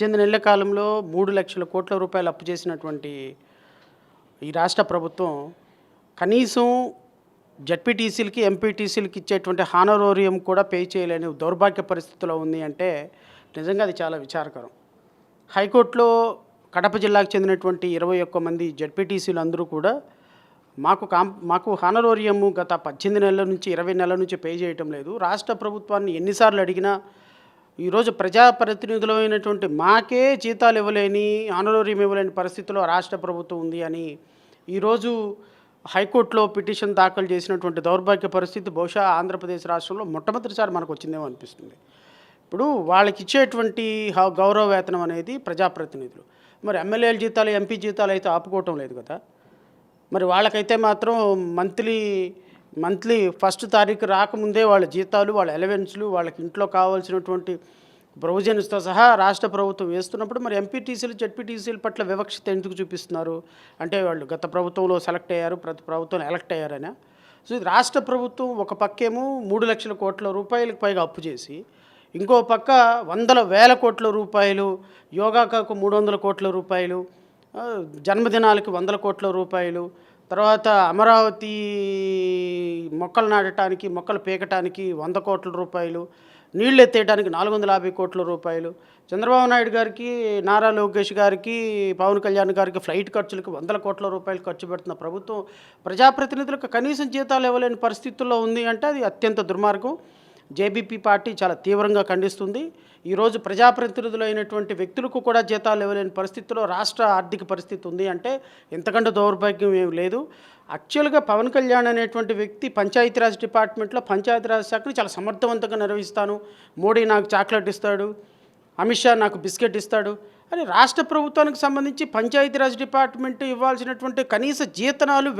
18 నెలల కాలంలో 3,00,000 కోట్ల రూపాయలు అప్పు చేసినటువంటి ఈ రాష్ట్ర ప్రభుత్వం కనీసం జడ్పీటీసీలకి, ఎంపీటీసీలకి ఇచ్చేటువంటి హానరోరియం కూడా పే చేయలేని దౌర్భాగ్య పరిస్థితిలో ఉంది అంటే నిజంగా అది చాలా విచారకరం. హైకోర్టులో కడప జిల్లాకు చెందినటువంటి 21 మంది జడ్పీటీసీలు అందరూ కూడా మాకు హానరోరియం గత 18 నెలల నుంచి 20 నెలల నుంచి పే చేయటం లేదు. రాష్ట్ర ప్రభుత్వాన్ని ఎన్నిసార్లు అడిగినా ఈరోజు ప్రజాప్రతినిధులైనటువంటి మాకే జీతాలు ఇవ్వలేని, హానరోరియం ఇవ్వలేని పరిస్థితిలో రాష్ట్ర ప్రభుత్వం ఉంది అని ఈరోజు హైకోర్టులో పిటిషన్ దాఖలు చేసినటువంటి దౌర్భాగ్య పరిస్థితి బహుశా ఆంధ్రప్రదేశ్ రాష్ట్రంలో మొట్టమొదటిసారి మనకు వచ్చిందేమో అనిపిస్తుంది. ఇప్పుడు వాళ్ళకి ఇచ్చేటువంటి గౌరవ వేతనం అనేది ప్రజాప్రతినిధులు, మరి ఎమ్మెల్యేల జీతాలు, ఎంపీ జీతాలు అయితే ఆపుకోవటం లేదు కదా. మరి వాళ్ళకైతే మాత్రం మంత్లీ ఫస్ట్ తారీఖు రాకముందే వాళ్ళ జీతాలు, వాళ్ళ అలవెన్స్లు, వాళ్ళకి ఇంట్లో కావాల్సినటువంటి ప్రొవిజన్స్తో సహా రాష్ట్ర ప్రభుత్వం వేస్తున్నప్పుడు మరి ఎంపీటీసీలు, జడ్పీటీసీల పట్ల వివక్షత ఎందుకు చూపిస్తున్నారు? అంటే వాళ్ళు గత ప్రభుత్వంలో సెలెక్ట్ అయ్యారు, ప్రతి ప్రభుత్వం ఎలక్ట్ అయ్యారనే. సో ఇది రాష్ట్ర ప్రభుత్వం ఒక పక్కేమో 3,00,000 కోట్ల రూపాయలకు పైగా అప్పు చేసి, ఇంకో పక్క వందల వేల కోట్ల రూపాయలు, యోగాకు 300 కోట్ల రూపాయలు, జన్మదినాలకి 100 కోట్ల రూపాయలు, తర్వాత అమరావతి మొక్కలు నాటడానికి, మొక్కలు పీకటానికి 100 కోట్ల రూపాయలు, నీళ్లు ఎత్తేయడానికి 450 కోట్ల రూపాయలు, చంద్రబాబు నాయుడు గారికి, నారా లోకేష్ గారికి, పవన్ కళ్యాణ్ గారికి ఫ్లైట్ ఖర్చులకు 100 కోట్ల రూపాయలు ఖర్చు పెడుతున్న ప్రభుత్వం ప్రజాప్రతినిధులకు కనీసం జీతాలు ఇవ్వలేని పరిస్థితుల్లో ఉంది అంటే అది అత్యంత దుర్మార్గం. జేబీపీ పార్టీ చాలా తీవ్రంగా ఖండిస్తుంది. ఈరోజు ప్రజాప్రతినిధులైనటువంటి వ్యక్తులకు కూడా జీతాలు ఇవ్వలేని పరిస్థితిలో రాష్ట్ర ఆర్థిక పరిస్థితి ఉంది అంటే ఎంతకంటే దౌర్భాగ్యం ఏమి లేదు. యాక్చువల్గా పవన్ కళ్యాణ్ అనేటువంటి వ్యక్తి పంచాయతీరాజ్ డిపార్ట్మెంట్లో పంచాయతీరాజ్ శాఖని చాలా సమర్థవంతంగా నిర్వహిస్తాను, మోడీ నాకు చాక్లెట్ ఇస్తాడు, అమిత్ షా నాకు బిస్కెట్ ఇస్తాడు అని రాష్ట్ర ప్రభుత్వానికి సంబంధించి పంచాయతీరాజ్ డిపార్ట్మెంట్ ఇవ్వాల్సినటువంటి కనీస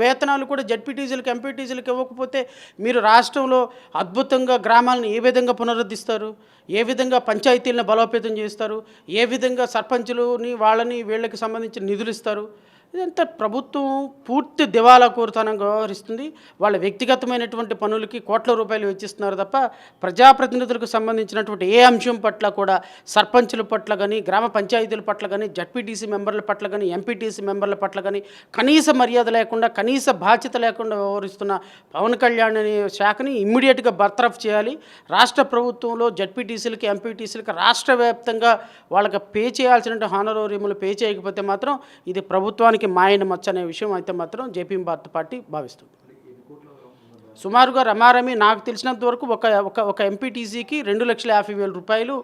వేతనాలు కూడా జడ్పీటీసీలకు, ఎంపీటీసీలకు ఇవ్వకపోతే మీరు రాష్ట్రంలో అద్భుతంగా గ్రామాలను ఏ విధంగా పునరుద్ధరిస్తారు? ఏ విధంగా పంచాయతీలను బలోపేతం చేస్తారు? ఏ విధంగా సర్పంచులని వీళ్ళకి సంబంధించిన నిధులు ఇస్తారు? ఇదంతా ప్రభుత్వం పూర్తి దివాలా కోరుతనంగా వ్యవహరిస్తుంది. వాళ్ళ వ్యక్తిగతమైనటువంటి పనులకి కోట్ల రూపాయలు వెచ్చిస్తున్నారు తప్ప ప్రజాప్రతినిధులకు సంబంధించినటువంటి ఏ అంశం పట్ల కూడా, సర్పంచుల పట్ల కానీ, గ్రామ పంచాయతీల పట్ల కానీ, జడ్పీటీసీ మెంబర్ల పట్ల కానీ, ఎంపీటీసీ మెంబర్ల పట్ల కానీ కనీస మర్యాద లేకుండా, కనీస బాధ్యత లేకుండా వ్యవహరిస్తున్న పవన్ కళ్యాణ్ అనే శాఖని ఇమ్మీడియట్గా బర్తరఫ్ చేయాలి. రాష్ట్ర ప్రభుత్వంలో జడ్పీటీసీలకి, ఎంపీటీసీలకి రాష్ట్ర వ్యాప్తంగా వాళ్ళకి పే చేయాల్సిన హానరోరియంలు పే చేయకపోతే మాత్రం ఇది ప్రభుత్వానికి మాయన మచ్చ అనే విషయం అయితే మాత్రం జేపీ భారత్ పార్టీ భావిస్తుంది. సుమారుగా రమారమి నాకు తెలిసినంత వరకు ఒక ఎంపీటీసీకి 2,50,000 రూపాయలు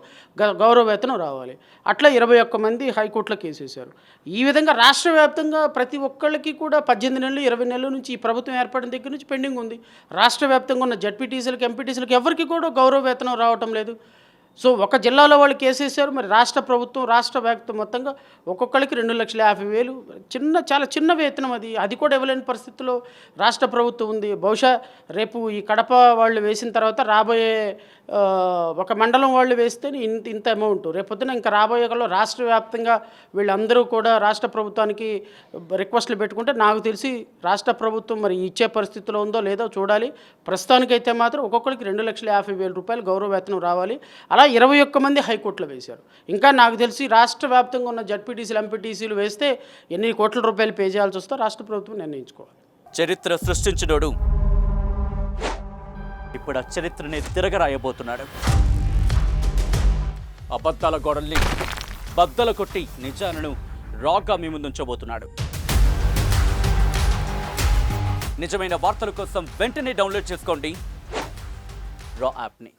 గౌరవ వేతనం రావాలి. అట్లా 21 మంది హైకోర్టులో కేసు వేశారు. ఈ విధంగా రాష్ట్ర వ్యాప్తంగా ప్రతి ఒక్కళ్ళకి కూడా 18 నెలలు, 20 నెలల నుంచి ఈ ప్రభుత్వం ఏర్పడిన దగ్గర నుంచి పెండింగ్ ఉంది. రాష్ట్ర వ్యాప్తంగా ఉన్న జడ్పీటీసీలకు, ఎంపీటీసీలకు ఎవరికి కూడా గౌరవ వేతనం రావటం లేదు. సో ఒక జిల్లాలో వాళ్ళు కేసేసారు, మరి రాష్ట్ర ప్రభుత్వం, రాష్ట్ర వ్యాప్తం మొత్తంగా ఒక్కొక్కరికి 2,50,000 చాలా చిన్న వేతనం అది కూడా ఇవ్వలేని పరిస్థితుల్లో రాష్ట్ర ప్రభుత్వం ఉంది. బహుశా రేపు ఈ కడప వాళ్ళు వేసిన తర్వాత రాబోయే ఒక మండలం వాళ్ళు వేస్తే ఇంత అమౌంట్, రేపొద్దున ఇంకా రాబోయే కాలంలో రాష్ట్ర వ్యాప్తంగా వీళ్ళందరూ కూడా రాష్ట్ర ప్రభుత్వానికి రిక్వెస్ట్లు పెట్టుకుంటే నాకు తెలిసి రాష్ట్ర ప్రభుత్వం మరి ఇచ్చే పరిస్థితిలో ఉందో లేదో చూడాలి. ప్రస్తుతానికైతే మాత్రం ఒక్కొక్కరికి 2,50,000 రూపాయలు గౌరవ వేతనం రావాలి. అలా 21 మంది హైకోర్టులో వేశారు. ఇంకా నాకు తెలిసి రాష్ట్ర వ్యాప్తంగా ఉన్న జడ్పీటీసీలు, ఎంపీటీసీలు వేస్తే ఎన్ని కోట్ల రూపాయలు పే చేయాల్సి వస్తే రాష్ట్ర ప్రభుత్వం నిర్ణయించుకోవాలి. చరిత్ర సృష్టించినోడు ఇప్పుడు ఆ చరిత్రని తిరగరాయబోతున్నాడు. అబద్ధాల గోడల్ని బద్దలు కొట్టి నిజాలను రాగా మీ ముందుంచబోతున్నాడు. నిజమైన వార్తల కోసం వెంటనే డౌన్లోడ్ చేసుకోండి రా యాప్ని.